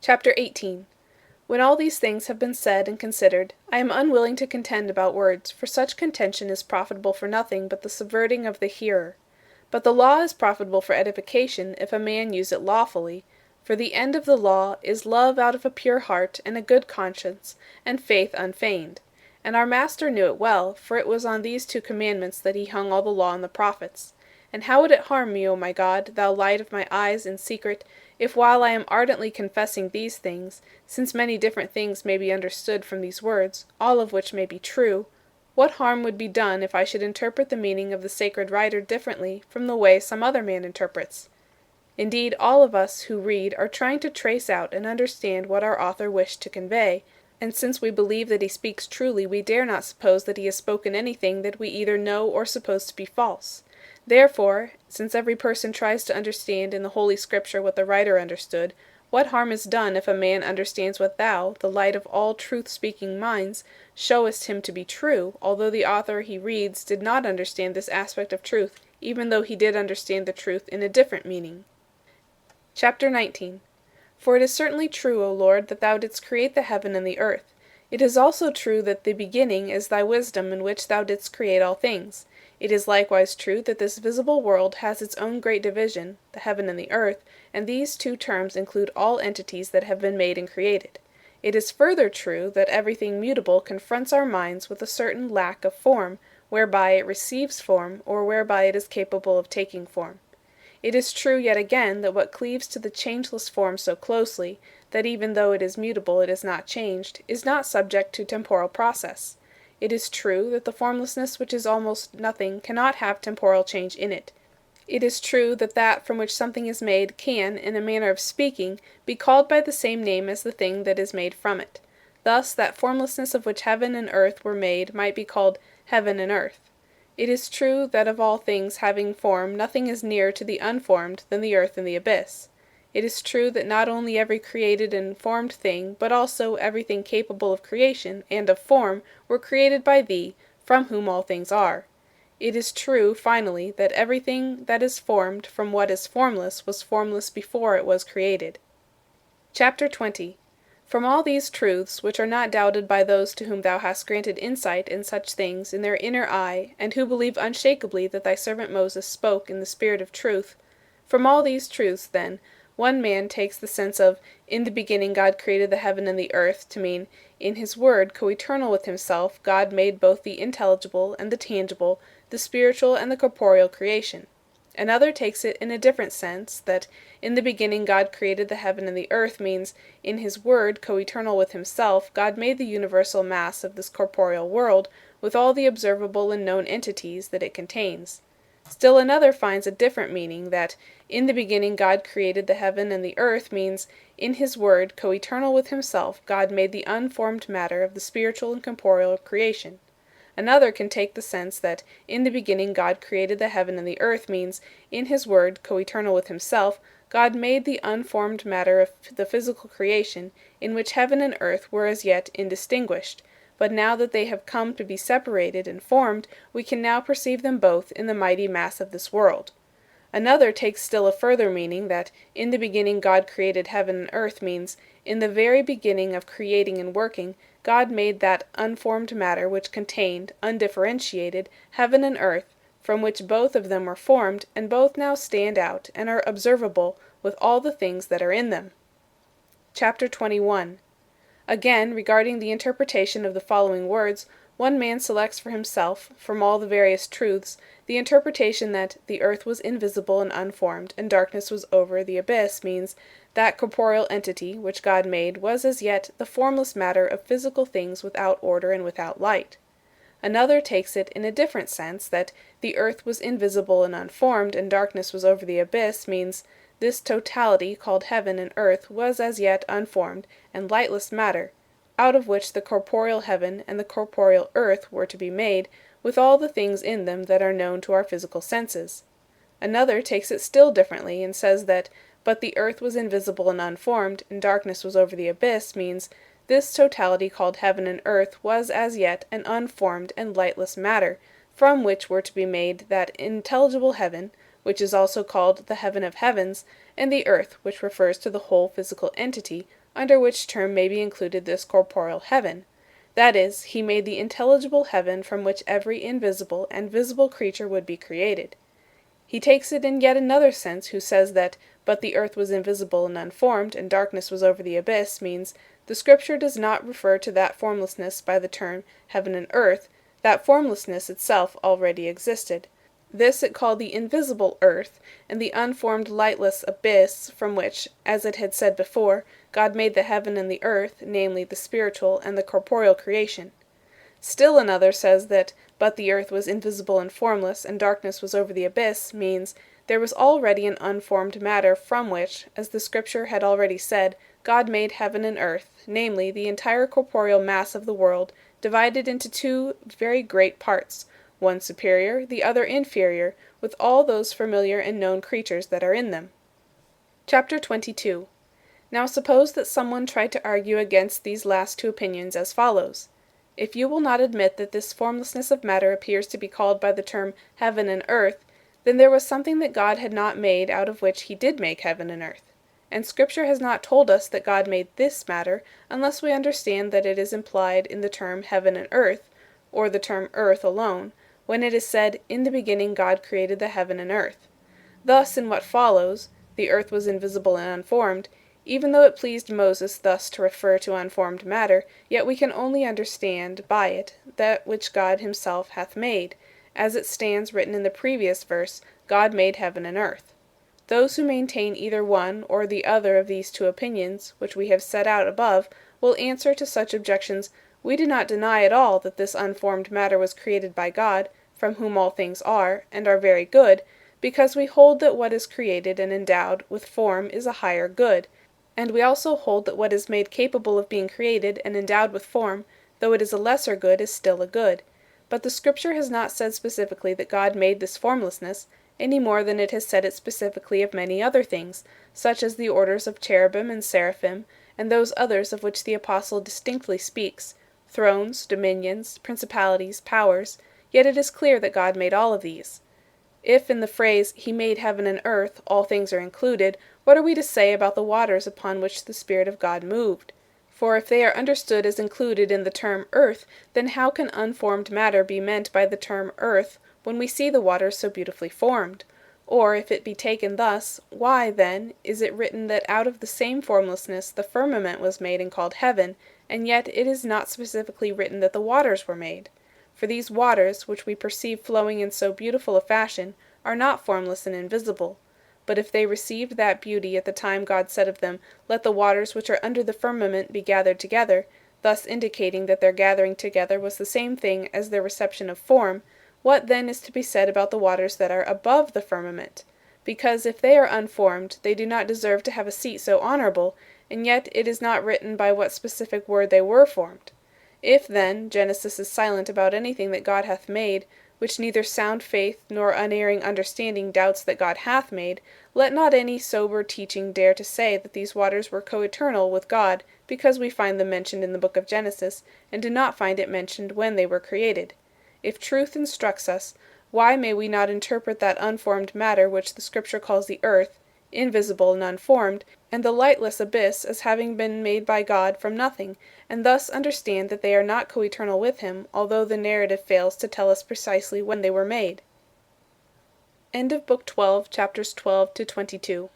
Chapter 18. When all these things have been said and considered, I am unwilling to contend about words, for such contention is profitable for nothing but the subverting of the hearer. But the law is profitable for edification, if a man use it lawfully, for the end of the law is love out of a pure heart and a good conscience, and faith unfeigned. And our Master knew it well, for it was on these two commandments that he hung all the law and the prophets. And how would it harm me, O my God, thou light of my eyes in secret, if while I am ardently confessing these things, since many different things may be understood from these words, all of which may be true, what harm would be done if I should interpret the meaning of the sacred writer differently from the way some other man interprets? Indeed, all of us who read are trying to trace out and understand what our author wished to convey, and since we believe that he speaks truly, we dare not suppose that he has spoken anything that we either know or suppose to be false. Therefore, since every person tries to understand in the Holy Scripture what the writer understood, what harm is done if a man understands what thou, the light of all truth-speaking minds, showest him to be true, although the author he reads did not understand this aspect of truth, even though he did understand the truth in a different meaning? Chapter 19. For it is certainly true, O Lord, that thou didst create the heaven and the earth. It is also true that the beginning is thy wisdom in which thou didst create all things. It is likewise true that this visible world has its own great division, the heaven and the earth, and these two terms include all entities that have been made and created. It is further true that everything mutable confronts our minds with a certain lack of form, whereby it receives form, or whereby it is capable of taking form. It is true yet again that what cleaves to the changeless form so closely, that even though it is mutable it is not changed, is not subject to temporal process. It is true that the formlessness which is almost nothing cannot have temporal change in it. It is true that that from which something is made can, in a manner of speaking, be called by the same name as the thing that is made from it. Thus, that formlessness of which heaven and earth were made might be called heaven and earth. It is true that of all things having form nothing is nearer to the unformed than the earth and the abyss. It is true that not only every created and formed thing, but also everything capable of creation and of form, were created by thee, from whom all things are. It is true, finally, that everything that is formed from what is formless was formless before it was created. Chapter 20. From all these truths, which are not doubted by those to whom thou hast granted insight in such things in their inner eye, and who believe unshakably that thy servant Moses spoke in the spirit of truth, from all these truths, then, one man takes the sense of "in the beginning God created the heaven and the earth" to mean, in his word, coeternal with himself, God made both the intelligible and the tangible, the spiritual and the corporeal creation. Another takes it in a different sense, that "in the beginning God created the heaven and the earth" means, in his word, coeternal with himself, God made the universal mass of this corporeal world, with all the observable and known entities that it contains. Still another finds a different meaning, that "in the beginning God created the heaven and the earth" means, in his word, coeternal with himself, God made the unformed matter of the spiritual and corporeal creation. Another can take the sense that "in the beginning God created the heaven and the earth" means, in his word, coeternal with himself, God made the unformed matter of the physical creation, in which heaven and earth were as yet indistinguished, but now that they have come to be separated and formed, we can now perceive them both in the mighty mass of this world. Another takes still a further meaning, that "in the beginning God created heaven and earth" means, in the very beginning of creating and working, God made that unformed matter which contained, undifferentiated, heaven and earth, from which both of them were formed, and both now stand out and are observable with all the things that are in them. Chapter 21. Again, regarding the interpretation of the following words, one man selects for himself, from all the various truths, the interpretation that "the earth was invisible and unformed, and darkness was over the abyss" means, that corporeal entity which God made was as yet the formless matter of physical things without order and without light. Another takes it in a different sense, that "the earth was invisible and unformed, and darkness was over the abyss" means, this totality called heaven and earth was as yet unformed and lightless matter, out of which the corporeal heaven and the corporeal earth were to be made, with all the things in them that are known to our physical senses. Another takes it still differently, and says that "but the earth was invisible and unformed, and darkness was over the abyss" means, this totality called heaven and earth was as yet an unformed and lightless matter, from which were to be made that intelligible heaven, which is also called the heaven of heavens, and the earth, which refers to the whole physical entity, under which term may be included this corporeal heaven. That is, he made the intelligible heaven from which every invisible and visible creature would be created. He takes it in yet another sense who says that, "But the earth was invisible and unformed, and darkness was over the abyss," means, the Scripture does not refer to that formlessness by the term heaven and earth, that formlessness itself already existed. This it called the invisible earth, and the unformed lightless abyss, from which, as it had said before, God made the heaven and the earth, namely the spiritual and the corporeal creation. Still another says that, "But the earth was invisible and formless, and darkness was over the abyss," means, there was already an unformed matter from which, as the Scripture had already said, God made heaven and earth, namely the entire corporeal mass of the world, divided into two very great parts, one superior, the other inferior, with all those familiar and known creatures that are in them. Chapter 22. Now suppose that someone tried to argue against these last two opinions as follows. If you will not admit that this formlessness of matter appears to be called by the term heaven and earth, then there was something that God had not made out of which he did make heaven and earth. And Scripture has not told us that God made this matter unless we understand that it is implied in the term heaven and earth, or the term earth alone, when it is said, "In the beginning God created the heaven and earth." Thus in what follows, "The earth was invisible and unformed," even though it pleased Moses thus to refer to unformed matter, yet we can only understand by it that which God himself hath made, as it stands written in the previous verse, "God made heaven and earth." Those who maintain either one or the other of these two opinions, which we have set out above, will answer to such objections, "We do not deny at all that this unformed matter was created by God, from whom all things are, and are very good, because we hold that what is created and endowed with form is a higher good, and we also hold that what is made capable of being created and endowed with form, though it is a lesser good, is still a good. But the Scripture has not said specifically that God made this formlessness, any more than it has said it specifically of many other things, such as the orders of cherubim and seraphim, and those others of which the Apostle distinctly speaks, thrones, dominions, principalities, powers, yet it is clear that God made all of these. If in the phrase, "He made heaven and earth," all things are included, what are we to say about the waters upon which the Spirit of God moved? For if they are understood as included in the term earth, then how can unformed matter be meant by the term earth when we see the waters so beautifully formed? Or if it be taken thus, why, then, is it written that out of the same formlessness the firmament was made and called heaven, and yet it is not specifically written that the waters were made? For these waters, which we perceive flowing in so beautiful a fashion, are not formless and invisible. But if they received that beauty at the time God said of them, "Let the waters which are under the firmament be gathered together," thus indicating that their gathering together was the same thing as their reception of form, what then is to be said about the waters that are above the firmament? Because if they are unformed, they do not deserve to have a seat so honorable, and yet it is not written by what specific word they were formed. If, then, Genesis is silent about anything that God hath made, which neither sound faith nor unerring understanding doubts that God hath made, let not any sober teaching dare to say that these waters were coeternal with God because we find them mentioned in the book of Genesis, and do not find it mentioned when they were created. If truth instructs us, why may we not interpret that unformed matter which the Scripture calls the earth, invisible and unformed, and the lightless abyss as having been made by God from nothing, and thus understand that they are not coeternal with him, although the narrative fails to tell us precisely when they were made? End of Book 12, chapters 12 to 22.